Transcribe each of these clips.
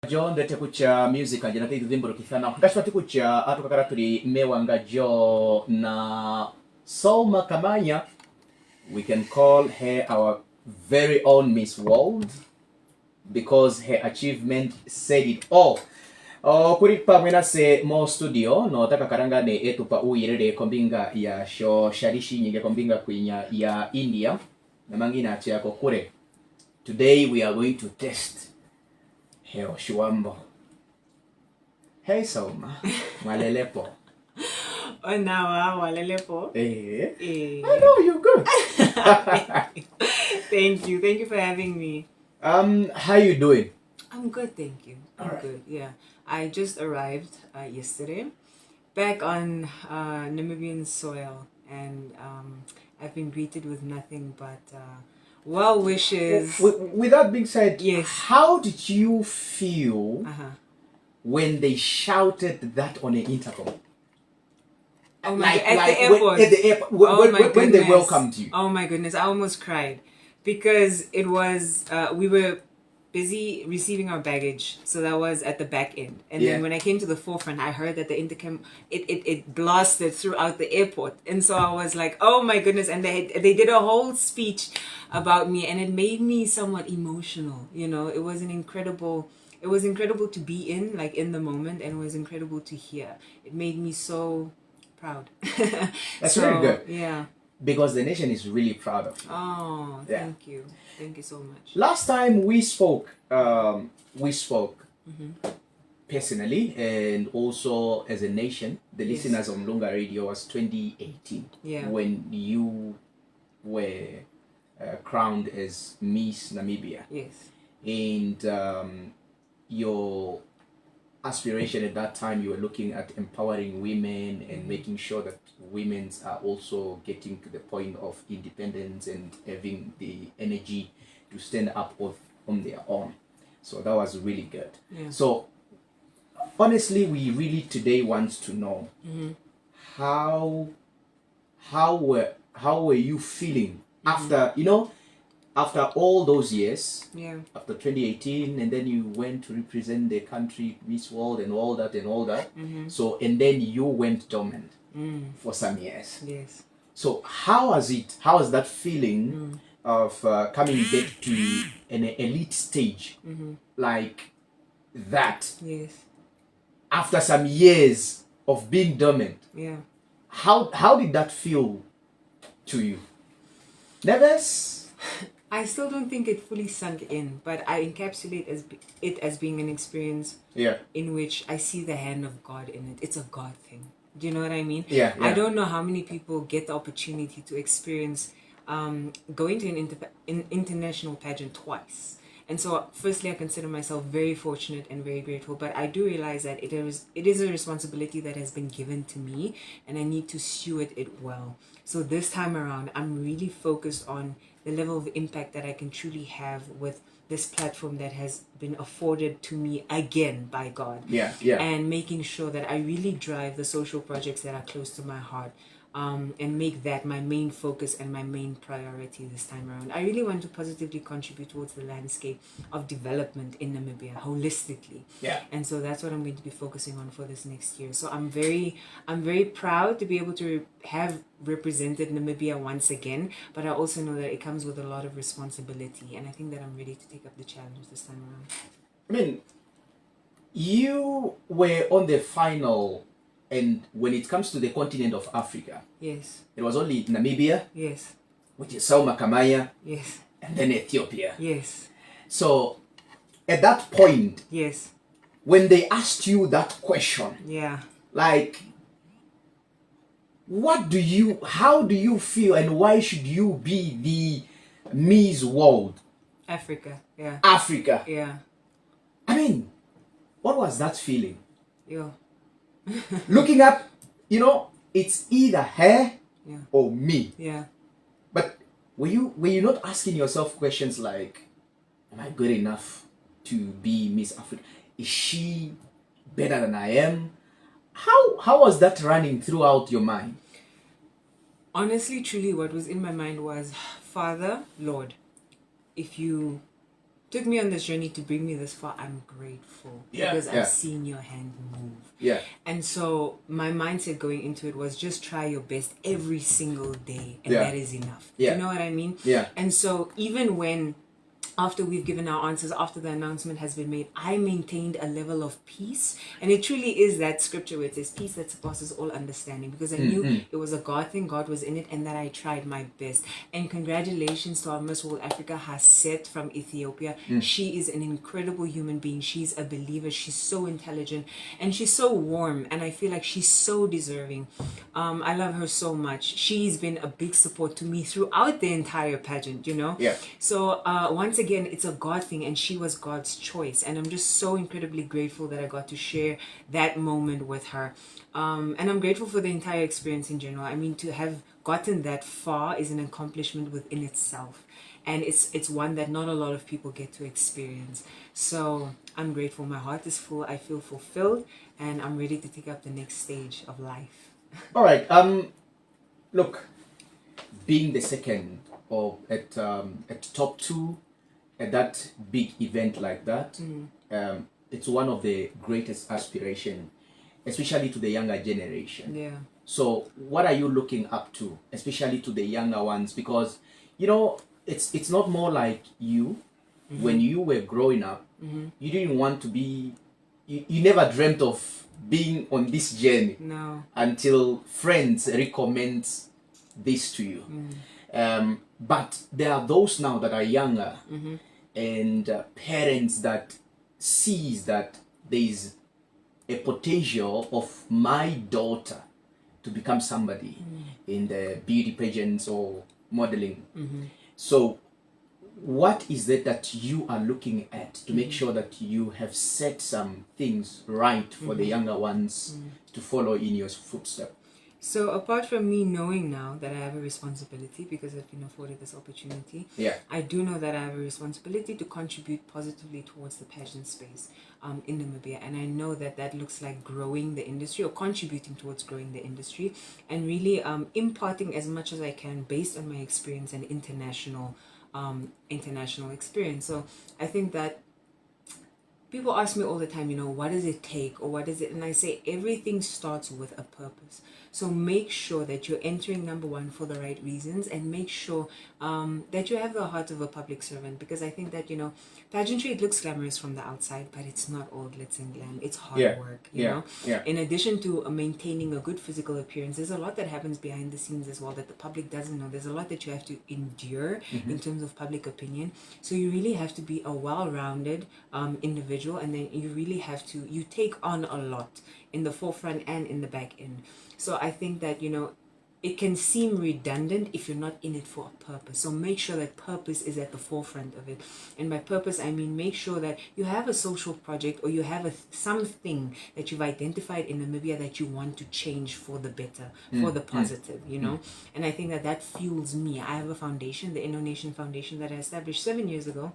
John ndete kucha music anje natete zimbolo kithana kashwa tikucha atukakara tuli mewanga jo na Selma Kamanya. We can call her our very own Miss World because her achievement said it all. Kuri pamwena se mo studio no taka karanga ne etu pa uirere kombinga ya show sharishi nyinge kombinga kwinya ya India na mangina atia kure. Today we are going to test her Oshuambo. Hey Selma, malelepo. Oh now, malelepo. I know you're good. Thank you for having me. How you doing? I'm good, thank you. I'm Alright. good. Yeah, I just arrived yesterday, back on Namibian soil, and I've been greeted with nothing but well wishes. With that being said, Yes. How did you feel when they shouted that on the intercom? Oh my Like, God, like at the airport. At the airport, when they welcomed you. Oh my goodness, I almost cried because it was we were busy receiving our baggage, so that was at the back end, and then when I came to the forefront, I heard that the intercom it blasted throughout the airport, and so I was like, oh my goodness, and they did a whole speech about me, and it made me somewhat emotional. You know, it was incredible to be in the moment, and it was incredible to hear. It made me so proud. That's very good. Yeah. Because the nation is really proud of you. Oh, thank you. Thank you so much. Last time we spoke personally and also as a nation. The listeners on Lunga Radio was 2018. Yeah. When you were crowned as Miss Namibia. Yes. And your aspiration at that time, you were looking at empowering women and making sure that women are also getting to the point of independence and having the energy to stand up on their own. So that was really good. Yeah. So honestly, we really today want to know how were you feeling after, after all those years, after 2018, and then you went to represent the country, Miss World, and all that. So, and then you went dormant for some years. Yes. So, how was it? How was that feeling of coming back to an elite stage like that? Yes. After some years of being dormant. Yeah. How did that feel to you? Nervous? I still don't think it fully sunk in, but I encapsulate it as being an experience in which I see the hand of God in it. It's a God thing. Do you know what I mean? Yeah. I don't know how many people get the opportunity to experience going to an international pageant twice. And so, firstly, I consider myself very fortunate and very grateful. But I do realize that it is a responsibility that has been given to me, and I need to steward it well. So this time around, I'm really focused on the level of impact that I can truly have with this platform that has been afforded to me again by God. Yeah. And making sure that I really drive the social projects that are close to my heart. And make that my main focus and my main priority this time around. I really want to positively contribute towards the landscape of development in Namibia holistically. Yeah. And so that's what I'm going to be focusing on for this next year. So I'm very proud to be able to have represented Namibia once again, but I also know that it comes with a lot of responsibility, and I think that I'm ready to take up the challenge this time around. I mean, you were on the final. And when it comes to the continent of Africa, yes, it was only Namibia, yes, which is Selma Kamanya, yes, and then Ethiopia. yes. So at that point, yes, when they asked you that question, like, how do you feel, and why should you be the Miss World? Africa. I mean, what was that feeling? Looking up, it's either her or me. Yeah. But were you not asking yourself questions like, am I good enough to be Miss Africa? Is she better than I am? How was that running throughout your mind? Honestly, truly, what was in my mind was, Father, Lord, if you took me on this journey to bring me this far, I'm grateful because I've seen your hand move. Yeah. And so my mindset going into it was just try your best every single day, and that is enough. Do you know what I mean? Yeah. And so even when after we've given our answers, after the announcement has been made, I maintained a level of peace. And it truly is that scripture where it says peace that surpasses all understanding, because I knew it was a God thing, God was in it, and that I tried my best. And congratulations to our Miss World Africa, Haset from Ethiopia. She is an incredible human being. She's a believer. She's so intelligent and she's so warm. And I feel like she's so deserving. I love her so much. She's been a big support to me throughout the entire pageant, you know? Yeah. So once again, it's a God thing, and she was God's choice, and I'm just so incredibly grateful that I got to share that moment with her, and I'm grateful for the entire experience in general. I mean, to have gotten that far is an accomplishment within itself, and it's one that not a lot of people get to experience. So I'm grateful. My heart is full. I feel fulfilled, and I'm ready to take up the next stage of life. All right. Look, being the second or at top two at that big event like that, it's one of the greatest aspiration, especially to the younger generation. Yeah. So what are you looking up to, especially to the younger ones? Because, you know, it's not more like you, when you were growing up, you didn't want to be, you never dreamt of being on this journey. No. Until friends recommend this to you. But there are those now that are younger, and parents that sees that there is a potential of my daughter to become somebody in the beauty pageants or modeling. So what is it that you are looking at to make sure that you have set some things right for the younger ones to follow in your footsteps? So apart from me knowing now that I have a responsibility because I've been afforded this opportunity, I do know that I have a responsibility to contribute positively towards the pageant space in Namibia. And I know that that looks like growing the industry or contributing towards growing the industry and really imparting as much as I can based on my experience and international experience. So I think that people ask me all the time, you know, what does it take or what is it? And I say everything starts with a purpose. So make sure that you're entering, number one, for the right reasons, and make sure that you have the heart of a public servant, because I think that, you know, pageantry, it looks glamorous from the outside, but it's not all glitz and glam. It's hard work, you know. In addition to maintaining a good physical appearance, there's a lot that happens behind the scenes as well that the public doesn't know. There's a lot that you have to endure in terms of public opinion. So you really have to be a well-rounded individual, and then you really have to, you take on a lot in the forefront and in the back end. So I think that, you know, it can seem redundant if you're not in it for a purpose. So make sure that purpose is at the forefront of it. And by purpose, I mean make sure that you have a social project or you have something that you've identified in Namibia that you want to change for the better, for the positive, you know. And I think that that fuels me. I have a foundation, the Nation Foundation, that I established 7 years ago.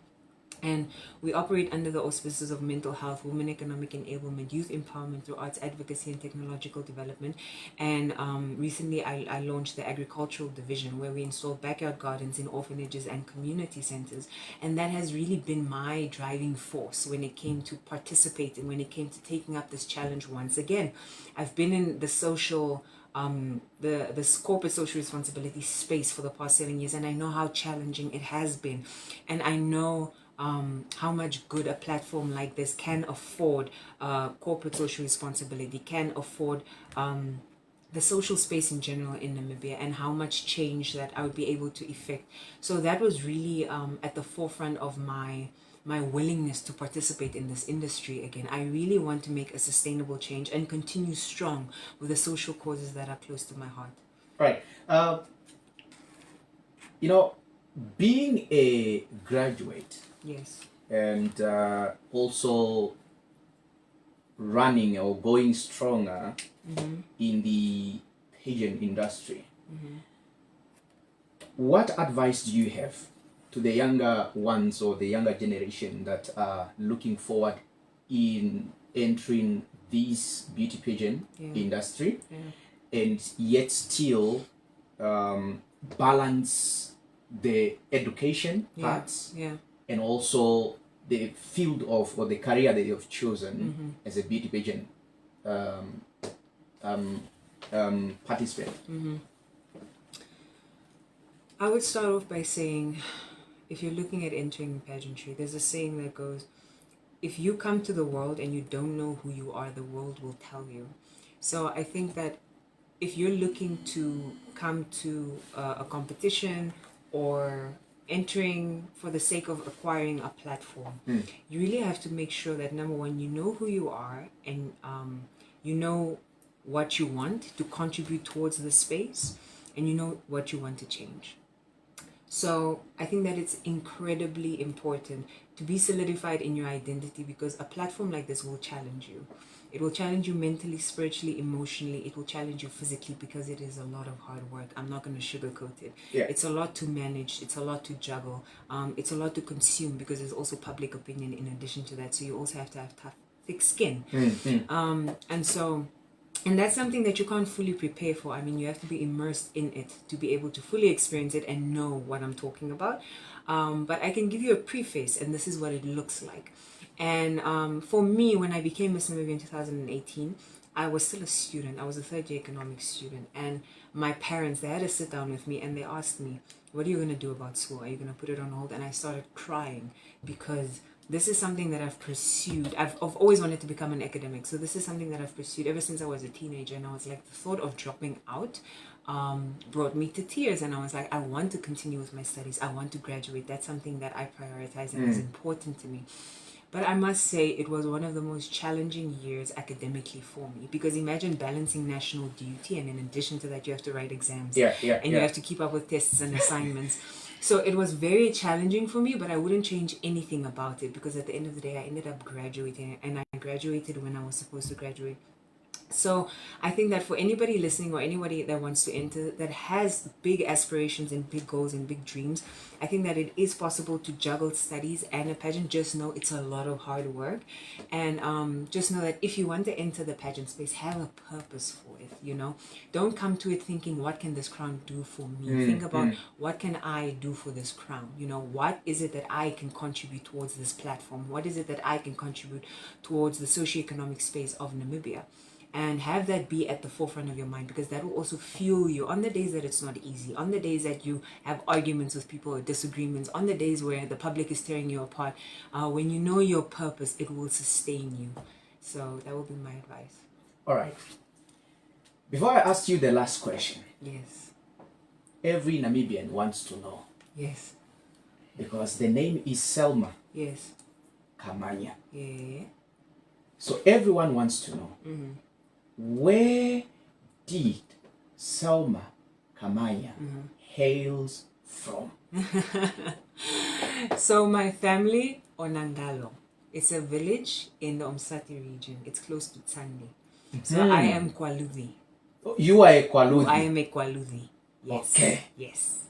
And we operate under the auspices of mental health, women economic enablement, youth empowerment through arts advocacy and technological development. And recently I launched the agricultural division, where we install backyard gardens in orphanages and community centers. And that has really been my driving force when it came to participating, when it came to taking up this challenge once again. I've been in the social the corporate social responsibility space for the past 7 years, and I know how challenging it has been, and I know how much good a platform like this can afford corporate social responsibility, can afford the social space in general in Namibia, and how much change that I would be able to effect. So that was really at the forefront of my willingness to participate in this industry again. I really want to make a sustainable change and continue strong with the social causes that are close to my heart. Right. You know, being a graduate, yes, and also running or going stronger in the pageant industry, what advice do you have to the younger ones or the younger generation that are looking forward in entering this beauty pageant industry, and yet still balance the education parts and also the field of or the career that you've chosen as a beauty pageant participant? I would start off by saying, if you're looking at entering pageantry, there's a saying that goes, if you come to the world and you don't know who you are, the world will tell you. So I think that if you're looking to come to a competition or entering for the sake of acquiring a platform, you really have to make sure that, number one, you know who you are, and you know what you want to contribute towards the space, and you know what you want to change. So I think that it's incredibly important to be solidified in your identity, because a platform like this will challenge you. It will challenge you mentally, spiritually, emotionally. It will challenge you physically, because it is a lot of hard work. I'm not going to sugarcoat it. Yeah. It's a lot to manage. It's a lot to juggle. It's a lot to consume, because there's also public opinion in addition to that. So you also have to have tough, thick skin. And that's something that you can't fully prepare for. I mean, you have to be immersed in it to be able to fully experience it and know what I'm talking about. But I can give you a preface, and this is what it looks like. And for me, when I became Miss Namibia in 2018, I was still a student. I was a third-year economics student. And my parents, they had to sit down with me, and they asked me, what are you going to do about school? Are you going to put it on hold? And I started crying, because this is something that I've pursued. I've always wanted to become an academic. So this is something that I've pursued ever since I was a teenager. And I was like, the thought of dropping out brought me to tears. And I was like, I want to continue with my studies. I want to graduate. That's something that I prioritize and is important to me. But I must say, it was one of the most challenging years academically for me, because imagine balancing national duty, and in addition to that, you have to write exams. You have to keep up with tests and assignments. So it was very challenging for me, but I wouldn't change anything about it, because at the end of the day, I ended up graduating, and I graduated when I was supposed to graduate. So I think that for anybody listening, or anybody that wants to enter, that has big aspirations and big goals and big dreams, I think that it is possible to juggle studies and a pageant. Just know it's a lot of hard work. And just know that if you want to enter the pageant space, have a purpose for it, you know. Don't come to it thinking, what can this crown do for me? Think about, what can I do for this crown? You know, what is it that I can contribute towards this platform? What is it that I can contribute towards the socioeconomic space of Namibia? And have that be at the forefront of your mind, because that will also fuel you on the days that it's not easy, on the days that you have arguments with people or disagreements, on the days where the public is tearing you apart. When you know your purpose, it will sustain you. So that will be my advice. All right. Before I ask you the last question, yes, every Namibian wants to know. Yes. Because the name is Selma. Yes. Kamanya. Yeah. So everyone wants to know. Where did Selma Kamanya hails from? So my family, Onangalo. It's a village in the Umsati region. It's close to Tsandi. So I am Kwaluthi. You are a Kwaluthi? I am a Kwaluthi. Yes. Okay. Yes.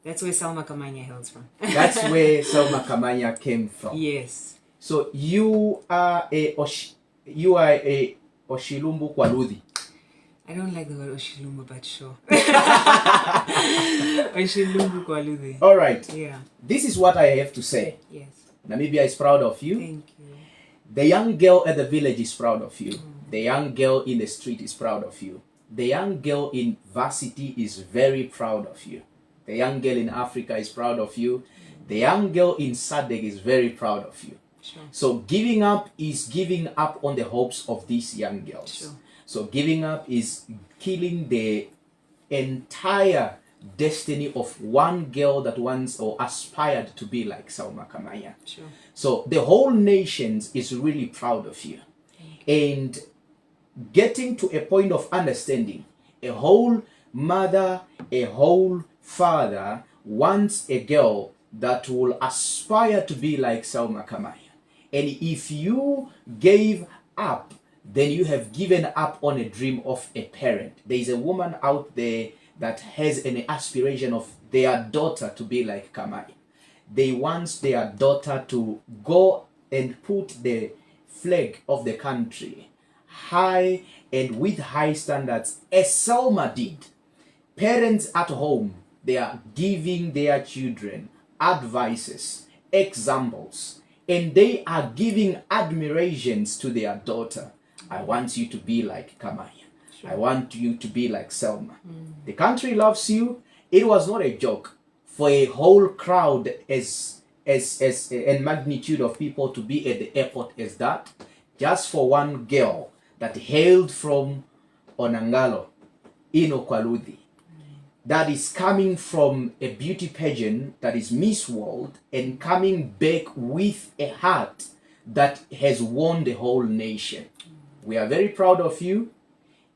That's where Selma Kamanya hails from. That's where Selma Kamanya came from. Yes. So you are a Oshilumbu Kwaluthi. I don't like the word Oshilumbu, but sure. Oshilumbu Kwaluthi. All right. Yeah. This is what I have to say. Yes. Namibia is proud of you. Thank you. The young girl at the village is proud of you. The young girl in the street is proud of you. The young girl in varsity is very proud of you. The young girl in Africa is proud of you. The young girl in SADC is very proud of you. Sure. So giving up is giving up on the hopes of these young girls. Sure. So giving up is killing the entire destiny of one girl that wants or aspired to be like Selma Kamanya. Sure. So the whole nation is really proud of you. And getting to a point of understanding, a whole mother, a whole father wants a girl that will aspire to be like Selma Kamanya. And if you gave up, then you have given up on a dream of a parent. There is a woman out there that has an aspiration of their daughter to be like Kamanya. They want their daughter to go and put the flag of the country high and with high standards, as Selma did. Parents at home, they are giving their children advices, examples, and they are giving admirations to their daughter. I want you to be like Kamanya. Sure. I want you to be like Selma. The country loves you. It was not a joke for a whole crowd as magnitude of people to be at the airport as that, just for one girl that hailed from Onangalo in Okwaludi, that is coming from a beauty pageant that is Miss World and coming back with a heart that has won the whole nation. We are very proud of you.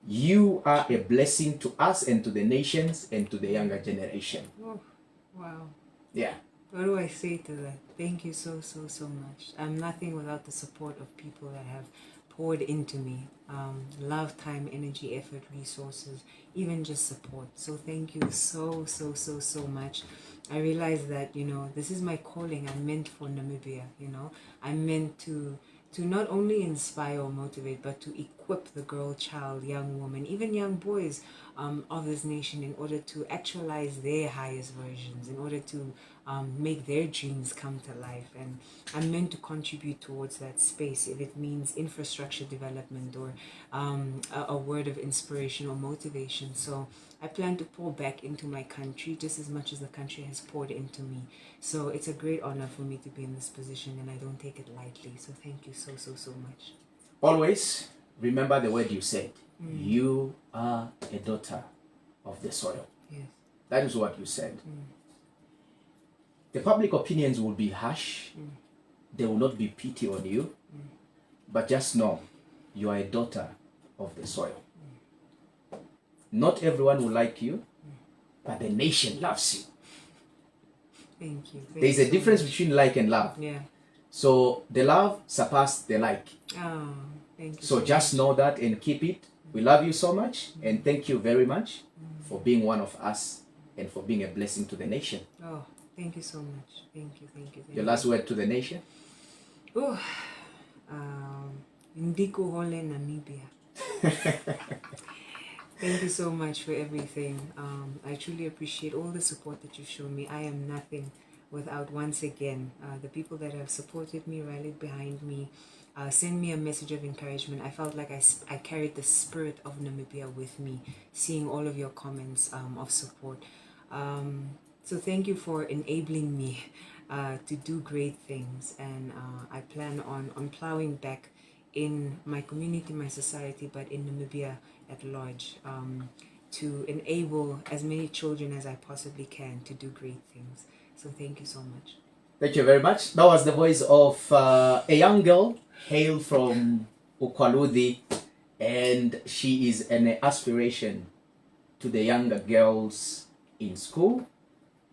You are a blessing to us and to the nations and to the younger generation. Oh, wow. Yeah. What do I say to that? Thank you so much. I'm nothing without the support of people that have poured into me. Love, time, energy, effort, resources, even just support. So thank you so much. I realize that, you know, this is my calling. I'm meant for Namibia, you know. I'm meant to not only inspire or motivate, but to equip the girl, child, young woman, even young boys of this nation in order to actualize their highest versions, in order to make their dreams come to life. And I'm meant to contribute towards that space, if it means infrastructure development or a word of inspiration or motivation. So I plan to pour back into my country just as much as the country has poured into me. So it's a great honor for me to be in this position, and I don't take it lightly. So thank you so much. Always remember the word you said. You are a daughter of the soil. Yes. That is what you said. The public opinions will be harsh. There will not be pity on you. But just know, you are a daughter of the soil. Not everyone will like you, but the nation loves you. Thank you. There's a difference between like and love. Yeah. So the love surpasses the like. Oh, thank you. So just know that and keep it. We love you so much, and thank you very much for being one of us and for being a blessing to the nation. Oh, thank you so much. Thank you. Your last word to the nation? Oh, Ndiko Hole Namibia. Thank you so much for everything. I truly appreciate all the support that you've shown me. I am nothing without, once again, the people that have supported me, rallied behind me, send me a message of encouragement. I felt like I carried the spirit of Namibia with me, seeing all of your comments of support. So thank you for enabling me to do great things, and I plan on plowing back in my community, my society, but in Namibia at large, to enable as many children as I possibly can to do great things. So thank you so much. Thank you very much. That was the voice of a young girl hailed from Ukwaludi, and she is an aspiration to the younger girls in school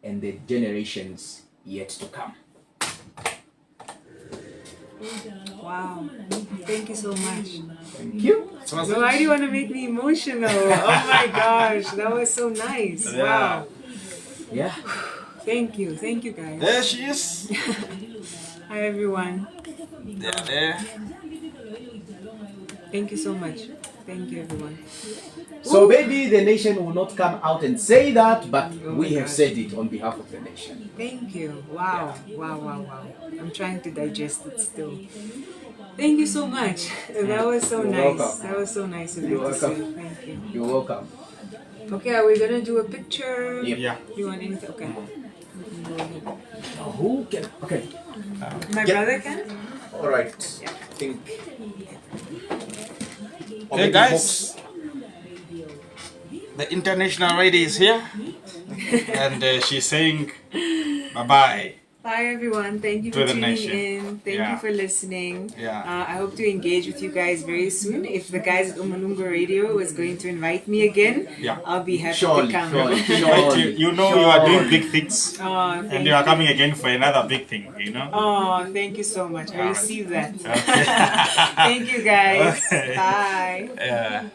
and the generations yet to come. Wow. Thank you so much. Thank you. So why do you want to make me emotional? Oh my gosh, that was so nice. Wow. Yeah. Thank you. Thank you, guys. There she is. Hi, everyone. There. Thank you so much. Thank you, everyone. So maybe the nation will not come out and say that, but we have said it on behalf of the nation. Thank you. Wow. Wow. I'm trying to digest it still. Thank you so much. That was so nice. Welcome. That was so nice of you to say. Thank you. You're welcome. Okay, are we gonna do a picture? Yep. Yeah. You want anything? Okay. Who can? Okay. My brother can? All right. I think. Okay, guys. The international lady is here, and she's saying bye-bye. Bye, everyone. Thank you To for the tuning nation. in. Thank you for listening. Yeah. I hope to engage with you guys very soon. If the guys at Umalungo Radio is going to invite me again, I'll be happy to come. You know you are doing big things, Oh, and you are coming again for another big thing, you know? Oh, thank you so much. I received that. Okay. Thank you, guys. Okay. Bye. Yeah.